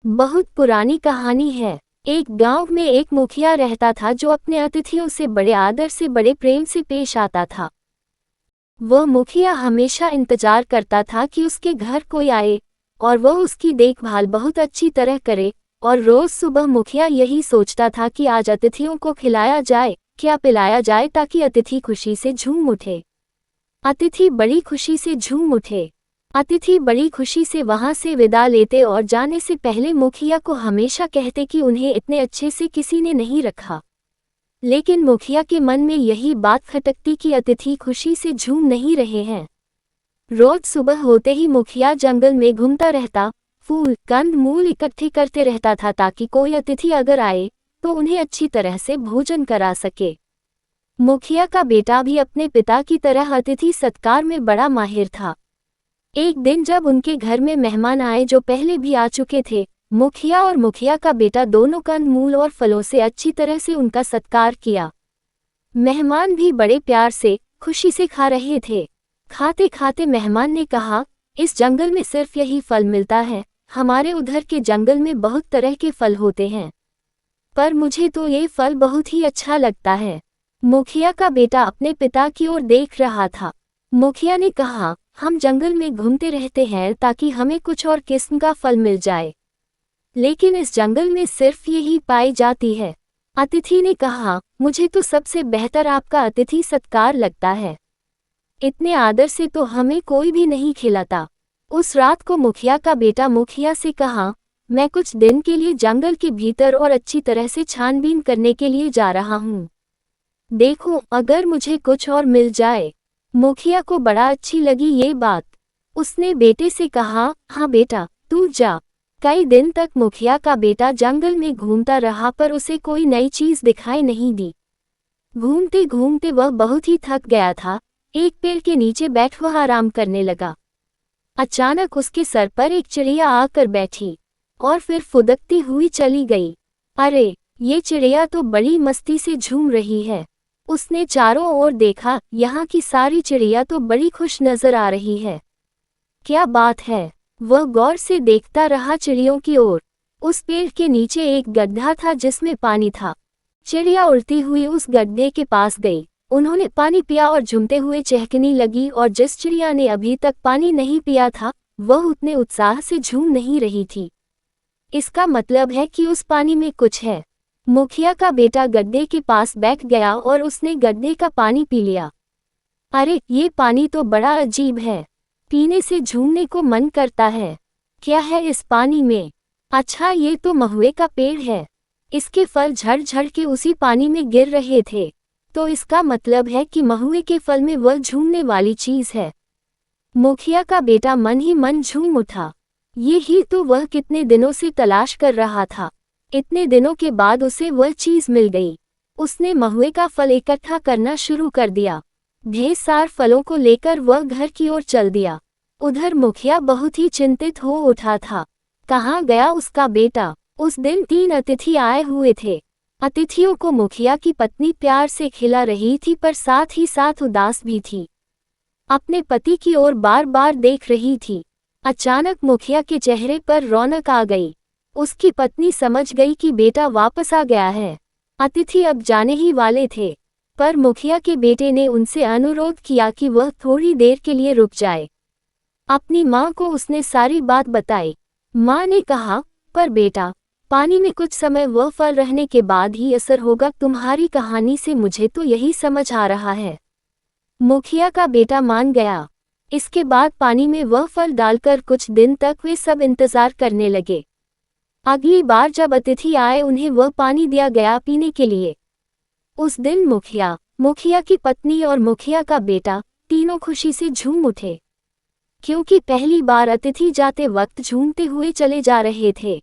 बहुत पुरानी कहानी है। एक गांव में एक मुखिया रहता था जो अपने अतिथियों से बड़े आदर से बड़े प्रेम से पेश आता था। वह मुखिया हमेशा इंतजार करता था कि उसके घर कोई आए और वह उसकी देखभाल बहुत अच्छी तरह करे। और रोज सुबह मुखिया यही सोचता था कि आज अतिथियों को खिलाया जाए, क्या पिलाया जाए ताकि अतिथि खुशी से झूम उठे। अतिथि बड़ी खुशी से झूम उठे। अतिथि बड़ी खुशी से वहां से विदा लेते और जाने से पहले मुखिया को हमेशा कहते कि उन्हें इतने अच्छे से किसी ने नहीं रखा। लेकिन मुखिया के मन में यही बात खटकती कि अतिथि खुशी से झूम नहीं रहे हैं। रोज सुबह होते ही मुखिया जंगल में घूमता रहता, फूल कंद मूल इकट्ठे करते रहता था ताकि कोई अतिथि अगर आए तो उन्हें अच्छी तरह से भोजन करा सके। मुखिया का बेटा भी अपने पिता की तरह अतिथि सत्कार में बड़ा माहिर था। एक दिन जब उनके घर में मेहमान आए जो पहले भी आ चुके थे, मुखिया और मुखिया का बेटा दोनों कंद मूल और फलों से अच्छी तरह से उनका सत्कार किया। मेहमान भी बड़े प्यार से खुशी से खा रहे थे। खाते खाते मेहमान ने कहा, इस जंगल में सिर्फ यही फल मिलता है, हमारे उधर के जंगल में बहुत तरह के फल होते हैं, पर मुझे तो ये फल बहुत ही अच्छा लगता है। मुखिया का बेटा अपने पिता की ओर देख रहा था। मुखिया ने कहा, हम जंगल में घूमते रहते हैं ताकि हमें कुछ और किस्म का फल मिल जाए, लेकिन इस जंगल में सिर्फ यही पाई जाती है। अतिथि ने कहा, मुझे तो सबसे बेहतर आपका अतिथि सत्कार लगता है, इतने आदर से तो हमें कोई भी नहीं खिलाता। उस रात को मुखिया का बेटा मुखिया से कहा, मैं कुछ दिन के लिए जंगल के भीतर और अच्छी तरह से छानबीन करने के लिए जा रहा हूँ, देखो अगर मुझे कुछ और मिल जाए। मुखिया को बड़ा अच्छी लगी ये बात। उसने बेटे से कहा, हाँ बेटा तू जा। कई दिन तक मुखिया का बेटा जंगल में घूमता रहा पर उसे कोई नई चीज दिखाई नहीं दी। घूमते घूमते वह बहुत ही थक गया था। एक पेड़ के नीचे बैठ वह आराम करने लगा। अचानक उसके सर पर एक चिड़िया आकर बैठी और फिर फुदकती हुई चली गई। अरे, ये चिड़िया तो बड़ी मस्ती से झूम रही है। उसने चारों ओर देखा, यहाँ की सारी चिड़िया तो बड़ी खुश नजर आ रही है। क्या बात है, वह गौर से देखता रहा चिड़ियों की ओर। उस पेड़ के नीचे एक गड्ढा था जिसमें पानी था। चिड़िया उड़ती हुई उस गड्ढे के पास गई। उन्होंने पानी पिया और झूमते हुए चहकने लगी, और जिस चिड़िया ने अभी तक पानी नहीं पिया था वह उतने उत्साह से झूम नहीं रही थी। इसका मतलब है कि उस पानी में कुछ है। मुखिया का बेटा गड्ढे के पास बैठ गया और उसने गड्ढे का पानी पी लिया। अरे, ये पानी तो बड़ा अजीब है, पीने से झूमने को मन करता है। क्या है इस पानी में? अच्छा, ये तो महुए का पेड़ है। इसके फल झड़ झड़ के उसी पानी में गिर रहे थे, तो इसका मतलब है कि महुए के फल में वह झूमने वाली चीज है। मुखिया का बेटा मन ही मन झूम उठा। ये ही तो वह कितने दिनों से तलाश कर रहा था। इतने दिनों के बाद उसे वह चीज मिल गई। उसने महुए का फल इकट्ठा करना शुरू कर दिया। ढेर सारे फलों को लेकर वह घर की ओर चल दिया। उधर मुखिया बहुत ही चिंतित हो उठा था। कहाँ गया उसका बेटा? उस दिन 3 अतिथि आए हुए थे। अतिथियों को मुखिया की पत्नी प्यार से खिला रही थी, पर साथ ही साथ उदास भी थी। अपने पति की ओर बार बार देख रही थी। अचानक मुखिया के चेहरे पर रौनक आ गई। उसकी पत्नी समझ गई कि बेटा वापस आ गया है। अतिथि अब जाने ही वाले थे, पर मुखिया के बेटे ने उनसे अनुरोध किया कि वह थोड़ी देर के लिए रुक जाए। अपनी माँ को उसने सारी बात बताई। माँ ने कहा, पर बेटा, पानी में कुछ समय वह फल रहने के बाद ही असर होगा। तुम्हारी कहानी से मुझे तो यही समझ आ रहा है। मुखिया का बेटा मान गया। इसके बाद पानी में वह फल डालकर कुछ दिन तक वे सब इंतजार करने लगे। अगली बार जब अतिथि आए उन्हें वह पानी दिया गया पीने के लिए। उस दिन मुखिया, मुखिया की पत्नी और मुखिया का बेटा तीनों खुशी से झूम उठे, क्योंकि पहली बार अतिथि जाते वक्त झूमते हुए चले जा रहे थे।